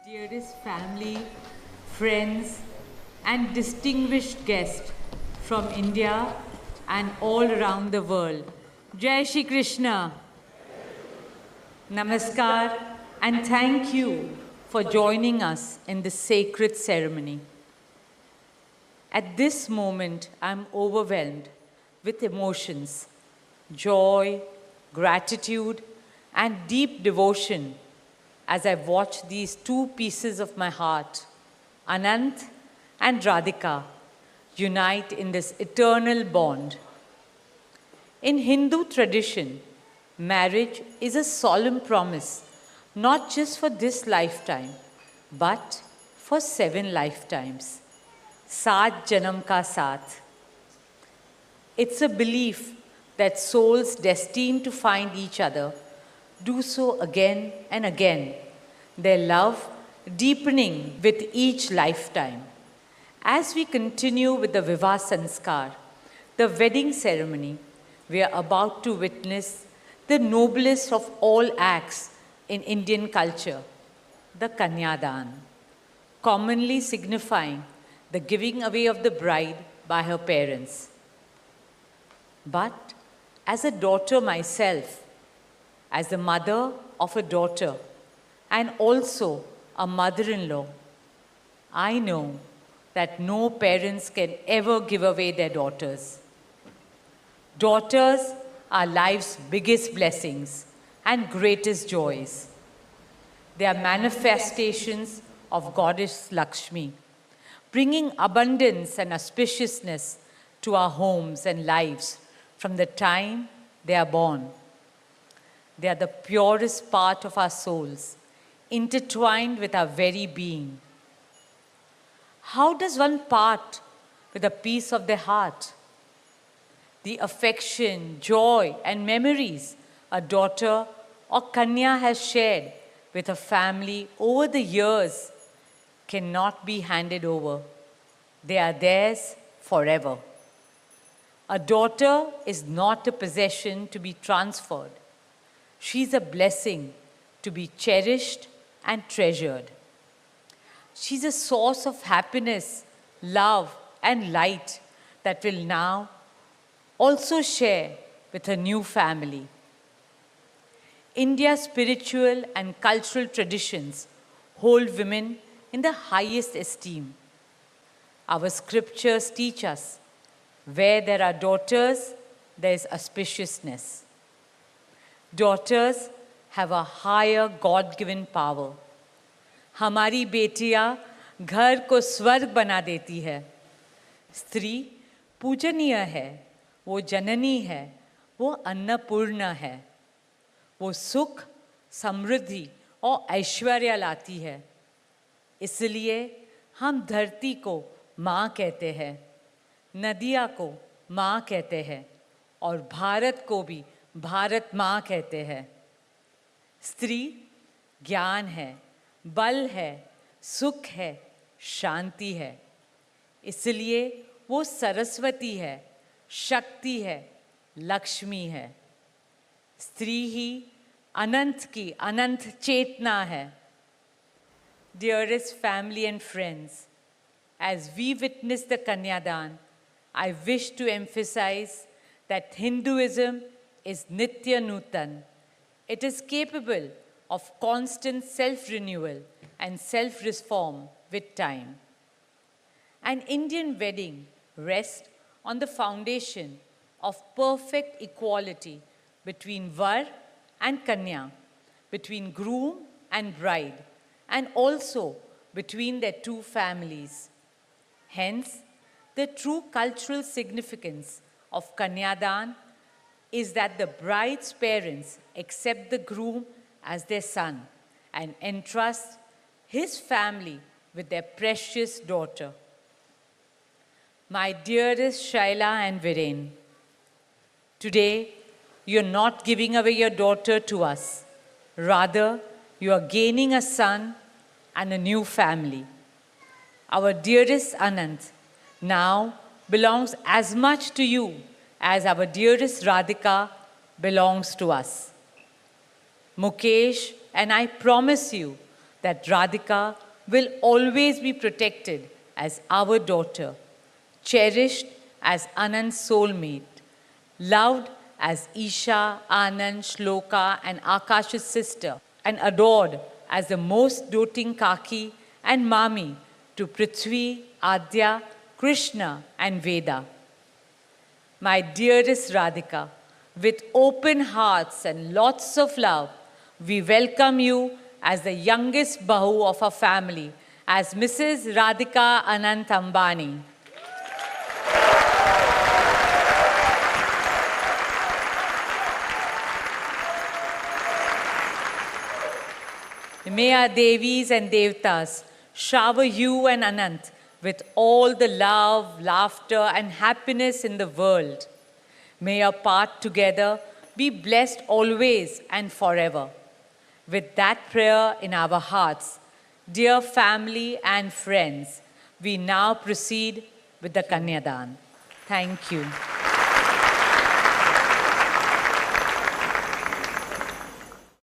Dearest family, friends, and distinguished guests from India and all around the world. Jai Shri Krishna. Namaskar, and thank you for joining us in this sacred ceremony. At this moment, I'm overwhelmed with emotions, joy, gratitude, and deep devotion as I watch these two pieces of my heart, Anant and Radhika, unite in this eternal bond. In Hindu tradition, marriage is a solemn promise, not just for this lifetime, but for 7 lifetimes. Saat Janam Ka Saath. It's a belief that souls destined to find each other do so again and again, their love deepening with each lifetime. As we continue with the Vivah Sanskar, the wedding ceremony, we are about to witness the noblest of all acts in Indian culture, the Kanyadan, commonly signifying the giving away of the bride by her parents. But as a daughter myself, as the mother of a daughter, and also a mother-in-law, I know that no parents can ever give away their daughters. Daughters are life's biggest blessings and greatest joys. They are manifestations of Goddess Lakshmi, bringing abundance and auspiciousness to our homes and lives from the time they are born. They are the purest part of our souls, intertwined with our very being. How does one part with a piece of their heart? The affection, joy, and memories a daughter or Kanya has shared with her family over the years cannot be handed over. They are theirs forever. A daughter is not a possession to be transferred. She's a blessing to be cherished and treasured. She's a source of happiness, love, and light that will now also share with her new family. India's spiritual and cultural traditions hold women in the highest esteem. Our scriptures teach us where there are daughters, there is auspiciousness. Daughters have a higher God-given power. हमारी बेटियां घर को स्वर्ग बना देती है. स्त्री पूजनीय है, वो जननी है, वो अन्नपूर्णा है. वो सुख, समृद्धि और ऐश्वर्य लाती है. इसलिए हम धरती को माँ कहते हैं, नदियाँ को माँ कहते हैं और भारत को भी भारत माँ कहते हैं. स्त्री ज्ञान है, बल है, सुख है, शांति है. इसलिए वो सरस्वती है, शक्ति है, लक्ष्मी है. स्त्री ही अनंत की अनंत चेतना है. Dearest family and friends, as we witness the Kanyadan, I wish to emphasize that Hinduism is Nitya Nutan. It is capable of constant self-renewal and self-reform with time. An Indian wedding rests on the foundation of perfect equality between Var and Kanya, between groom and bride, and also between their two families. Hence, the true cultural significance of Kanyadan is that the bride's parents accept the groom as their son and entrust his family with their precious daughter. My dearest Shaila and Viren, today you are not giving away your daughter to us. Rather, you are gaining a son and a new family. Our dearest Anant now belongs as much to you as our dearest Radhika belongs to us. Mukesh and I promise you that Radhika will always be protected as our daughter, cherished as Anand's soulmate, loved as Isha, Anand, Shloka, and Akash's sister, and adored as the most doting Kaki and Mami to Prithvi, Adya, Krishna, and Veda. My dearest Radhika, with open hearts and lots of love, we welcome you as the youngest Bahu of our family, as Mrs. Radhika Anant Ambani. May our Devis and Devtas shower you and Anant with all the love, laughter, and happiness in the world. May your path together be blessed always and forever. With that prayer in our hearts, dear family and friends, we now proceed with the Kanyadan. Thank you.